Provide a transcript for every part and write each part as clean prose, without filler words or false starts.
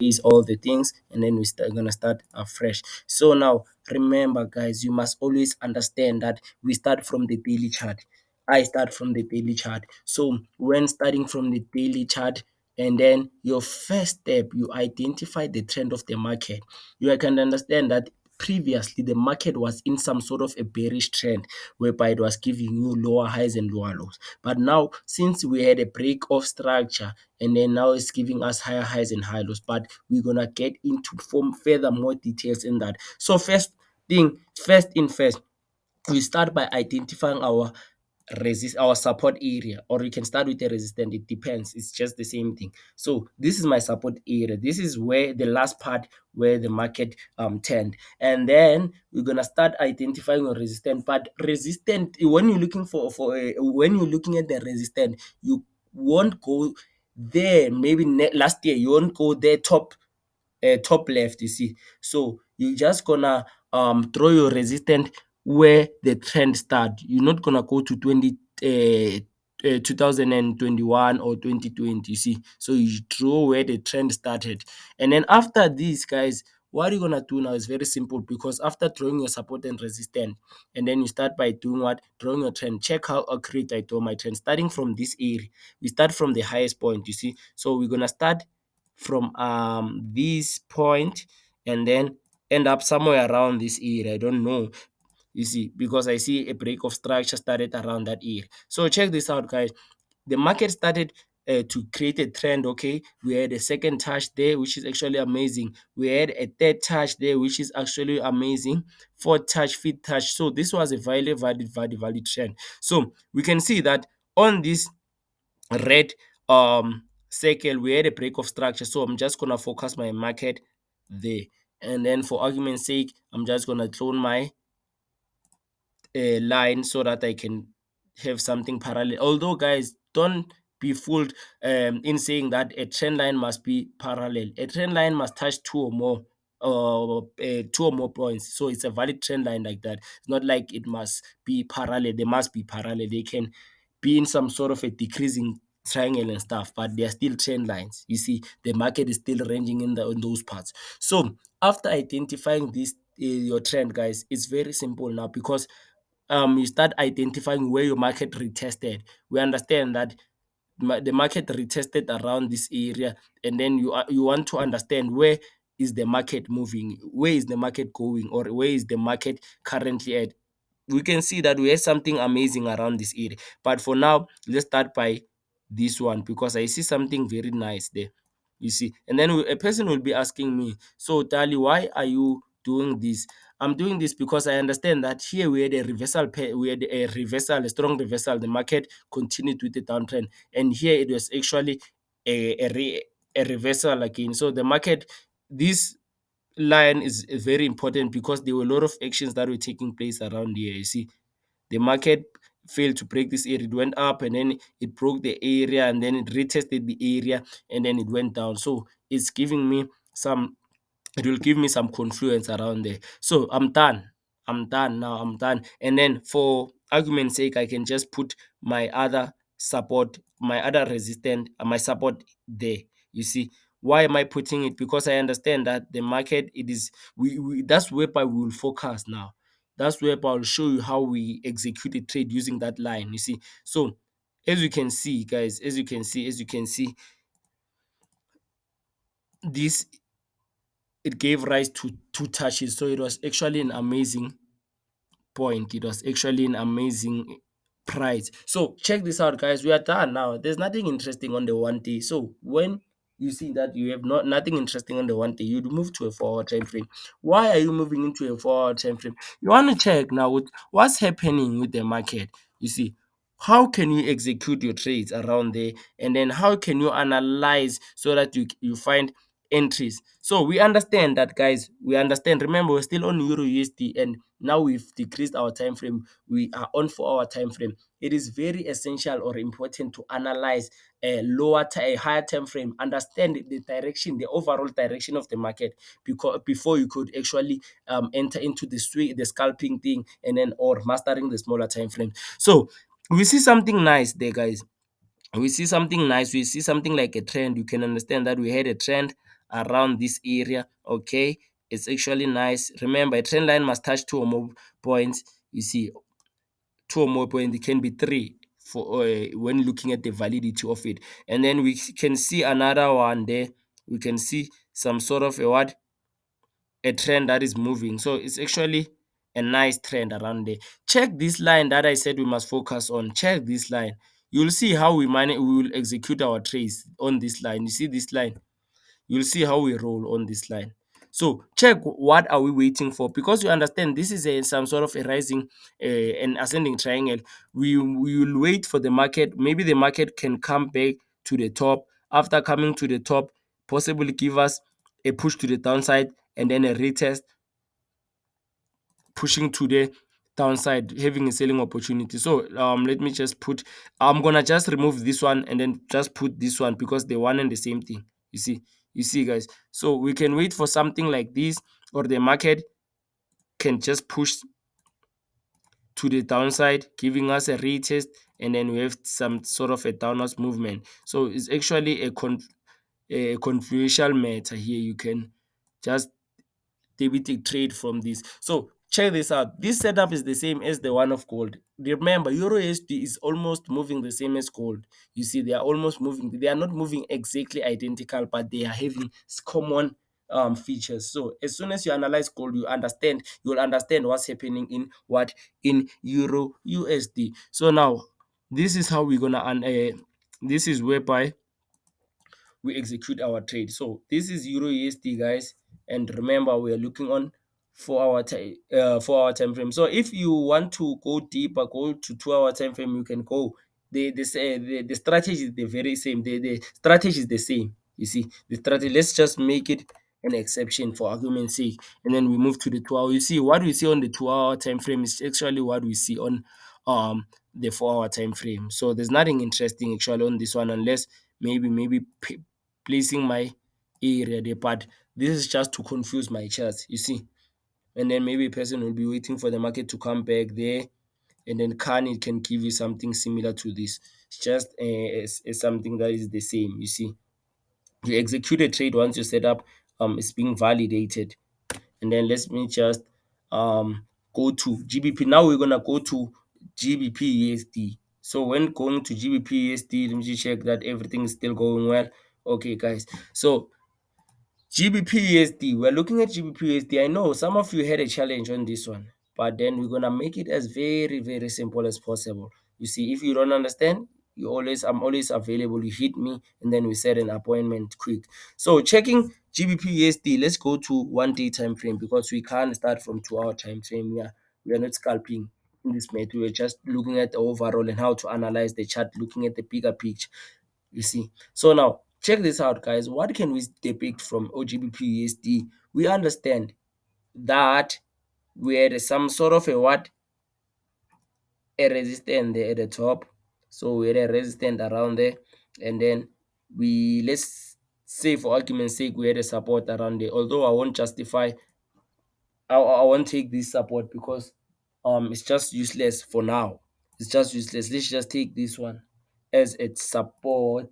is all the things, and then gonna start afresh. So now remember, guys, you must always understand that we start from the daily chart. I start from the daily chart. So when starting from the daily chart, and then your first step, you identify the trend of the market. You can understand that previously the market was in some sort of a bearish trend whereby it was giving you lower highs and lower lows. But now, since we had a break of structure, and then now it's giving us higher highs and high lows, but we're gonna get into form further more details in that. So first, we start by identifying our support area, or you can start with the resistance. It depends, it's just the same thing. So this is my support area. This is where the last part where the market turned, and then we're gonna start identifying a resistance. But resistant, when you're looking when you're looking at the resistance, you won't go there. Maybe last year you won't go there top left, you see. So you just gonna draw your resistance where the trend start. You're not gonna go to 2021 or 2020, you see. So you draw where the trend started, and then after this, guys, what you're gonna do now is very simple, because after drawing your support and resistance, and then you start by doing what? Drawing your trend. Check how accurate I draw my trend. Starting from this area, we start from the highest point, you see. So we're gonna start from this point, and then end up somewhere around this area. I don't know, you see, because I see a break of structure started around that area. So check this out, guys. The market started to create a trend. Okay, we had a second touch there, which is actually amazing. We had a third touch there, which is actually amazing. Fourth touch, fifth touch. So this was a valid trend. So we can see that on this red circle, we had a break of structure. So I'm just gonna focus my market there, and then for argument's sake, I'm just gonna clone my line so that I can have something parallel. Although, guys, don't be fooled in saying that a trend line must be parallel. A trend line must touch two or more points. So it's a valid trend line like that. It's not like it must be parallel. They must be parallel. They can be in some sort of a decreasing triangle and stuff, but they are still trend lines. You see, the market is still ranging in those parts. So after identifying this your trend, guys, it's very simple now, because you start identifying where your market retested. We understand that the market retested around this area, and then you want to understand where is the market moving, where is the market going, or where is the market currently at. We can see that we have something amazing around this area, but for now, let's start by this one, because I see something very nice there, you see. And then a person will be asking me, so Dali, why are you doing this? I'm doing this because I understand that here we had a reversal we had a reversal, a strong reversal. The market continued with the downtrend, and here it was actually a reversal again. So the market, this line is very important, because there were a lot of actions that were taking place around here. You see, the market failed to break this area. It went up, and then it broke the area, and then it retested the area, and then it went down. So it's giving me some, it will give me some confluence around there. So I'm done. I'm done now. I'm done. And then for argument's sake, I can just put my other support, my other resistance, my support there. You see, why am I putting it? Because I understand that the market, it is we that's whereby we will focus now. That's whereby I'll show you how we execute a trade using that line. You see, so as you can see, guys, as you can see, this, it gave rise to two touches. So it was actually an amazing point. It was actually an amazing price. So check this out, guys. We are done now. There's nothing interesting on the 1 day. So when you see that you have nothing interesting on the 1 day, you move to a 4 hour time frame. Why are you moving into a 4 hour time frame? You want to check now what's happening with the market. You see, how can you execute your trades around there, and then how can you analyze so that you find entries. So we understand that, guys. We understand. Remember, we're still on Euro USD, and now we've decreased our time frame. We are on 4 hour time frame. It is very essential or important to analyze a higher time frame, understand the direction, the overall direction of the market, because before you could actually enter into the scalping thing, and then or mastering the smaller time frame. So we see something nice there, guys. We see something nice. We see something like a trend. You can understand that we had a trend around this area. Okay, it's actually nice. Remember, a trend line must touch two or more points. You see, two or more points. It can be three for when looking at the validity of it. And then we can see another one there. We can see some sort of a what, a trend that is moving. So it's actually a nice trend around there. Check this line that I said we must focus on. Check this line. You'll see how we manage. We will execute our trades on this line. You see this line. You'll see how we roll on this line. So check what are we waiting for, because you understand this is some sort of a rising and ascending triangle. We will wait for the market. Maybe the market can come back to the top. After coming to the top, possibly give us a push to the downside and then a retest pushing to the downside, having a selling opportunity. So let me just put, I'm gonna just remove this one and then just put this one because they one and the same thing. You see guys, so we can wait for something like this, or the market can just push to the downside, giving us a retest, and then we have some sort of a downwards movement. So it's actually a confluential matter here. You can just debit trade from this. So check this out. This setup is the same as the one of gold. Remember, EURUSD is almost moving the same as gold. You see, they are almost moving. They are not moving exactly identical, but they are having common features. So as soon as you analyze gold, you will understand what's happening in what, in Euro USD. So now this is how we're gonna this is whereby we execute our trade. So this is Euro USD, guys, and remember we are looking on 4 hour time frame. So if you want to go deeper, go to 2 hour time frame, you can go. The strategy is the very same. The strategy is the same. You see the strategy. Let's just make it an exception for argument's sake, and then we move to the 2 hour. You see what we see on the 2 hour time frame is actually what we see on the 4 hour time frame. So there's nothing interesting actually on this one, unless maybe placing my area there. But this is just to confuse my charts, you see. And then maybe a person will be waiting for the market to come back there, and then it can give you something similar to this. It's just something that is the same, you see. You execute a trade once you set up, it's being validated. And then let me just go to GBP. Now we're gonna go to GBP USD. So when going to GBP USD, let me just check that everything is still going well. Okay, guys. So GBP USD, we're looking at GBP USD. I know some of you had a challenge on this one, but then we're gonna make it as very, very simple as possible. You see, if you don't understand, I'm always available. You hit me, and then we set an appointment quick. So checking GBP USD, let's go to 1 day time frame, because we can't start from 2 hour time frame. We are not scalping in this method. We're just looking at the overall and how to analyze the chart, looking at the bigger picture. You see. So now check this out, guys. What can we depict from OGBP USD? We understand that we had some sort of a what, a resistance there at the top. So we had a resistance around there, and then let's say for argument's sake we had a support around there. Although I won't justify, I won't take this support because it's just useless for now. It's just useless. Let's just take this one as its support.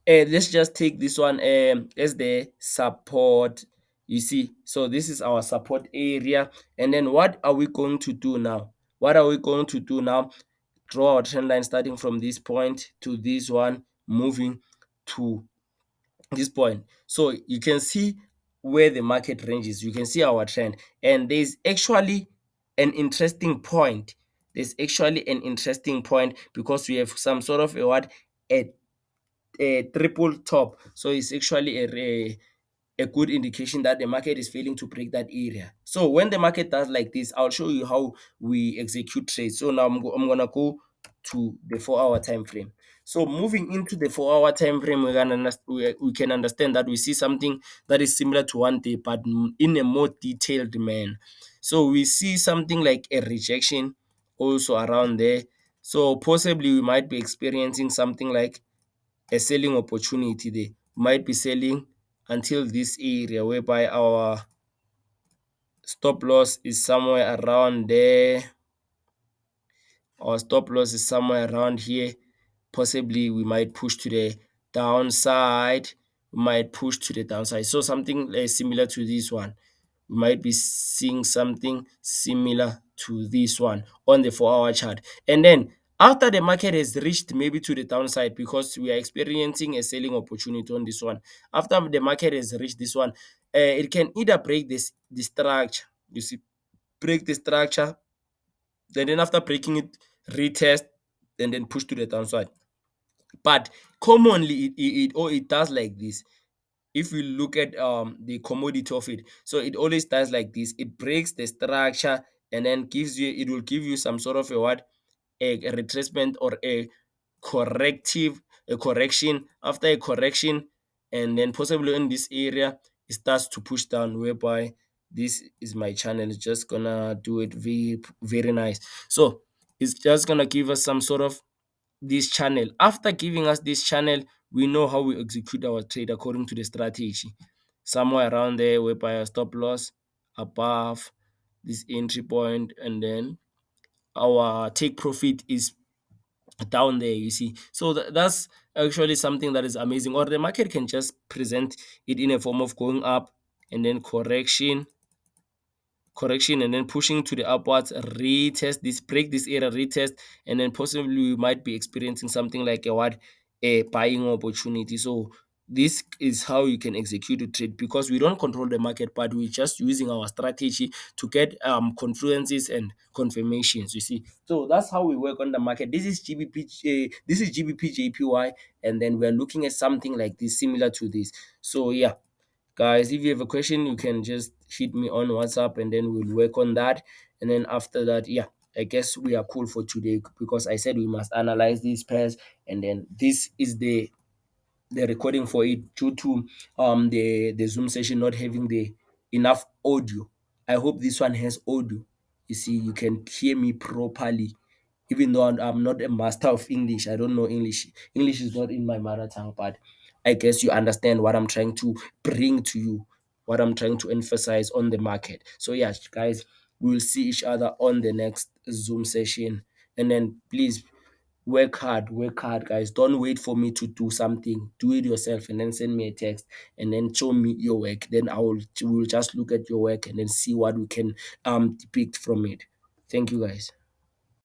Let's just take this one as the support. You see, so this is our support area. And then what are we going to do now? What are we going to do now? Draw our trend line starting from this point to this one, moving to this point. So you can see where the market ranges. You can see our trend, and there's actually an interesting point. There's actually an interesting point because we have some sort of a what, a triple top. So it's actually a good indication that the market is failing to break that area. So when the market does like this, I'll show you how we execute trades. So now I'm gonna go to the 4 hour time frame. So moving into the 4 hour time frame, we can understand that we see something that is similar to 1 day, but in a more detailed manner. So we see something like a rejection also around there. So possibly we might be experiencing something like a selling opportunity there. Might be selling until this area whereby our stop loss is somewhere around there. Our stop loss is somewhere around here. Possibly we might push to the downside. We might push to the downside. So something similar to this one. We might be seeing something similar to this one on the 4-hour chart. And then after the market has reached maybe to the downside, because we are experiencing a selling opportunity on this one. After the market has reached this one, it can either break the structure. You see, break the structure, and then after breaking it, retest, and then push to the downside. But commonly it does like this. If we look at the commodity of it, so it always does like this. It breaks the structure and then it will give you some sort of a what, a retracement or corrective a correction. After a correction, and then possibly in this area, it starts to push down, whereby this is my channel. It's just gonna do it very very nice. So it's just gonna give us some sort of this channel. After giving us this channel, we know how we execute our trade according to the strategy. Somewhere around there, whereby our stop loss above this entry point, and then our take profit is down there, you see. So that's actually something that is amazing. Or the market can just present it in a form of going up and then correction, and then pushing to the upwards, retest this, break this area, retest, and then possibly we might be experiencing something like a what, a buying opportunity. So this is how you can execute a trade, because we don't control the market, but we're just using our strategy to get confluences and confirmations, you see. So that's how we work on the market. This is GBPJPY, and then we're looking at something like this, similar to this. So yeah, guys, if you have a question, you can just hit me on WhatsApp, and then we'll work on that. And then after that, yeah, I guess we are cool for today, because I said we must analyze these pairs. And then this is the recording for it, due to the Zoom session not having the enough audio. I hope this one has audio. You see, you can hear me properly. Even though I'm not a master of English, I don't know English. English is not in my mother tongue, but I guess you understand what I'm trying to bring to you, what I'm trying to emphasize on the market. So yeah, guys, we'll see each other on the next Zoom session. And then please work hard, guys. Don't wait for me to do something. Do it yourself, and then send me a text, and then show me your work. Then we will just look at your work and then see what we can depict from it. Thank you, guys.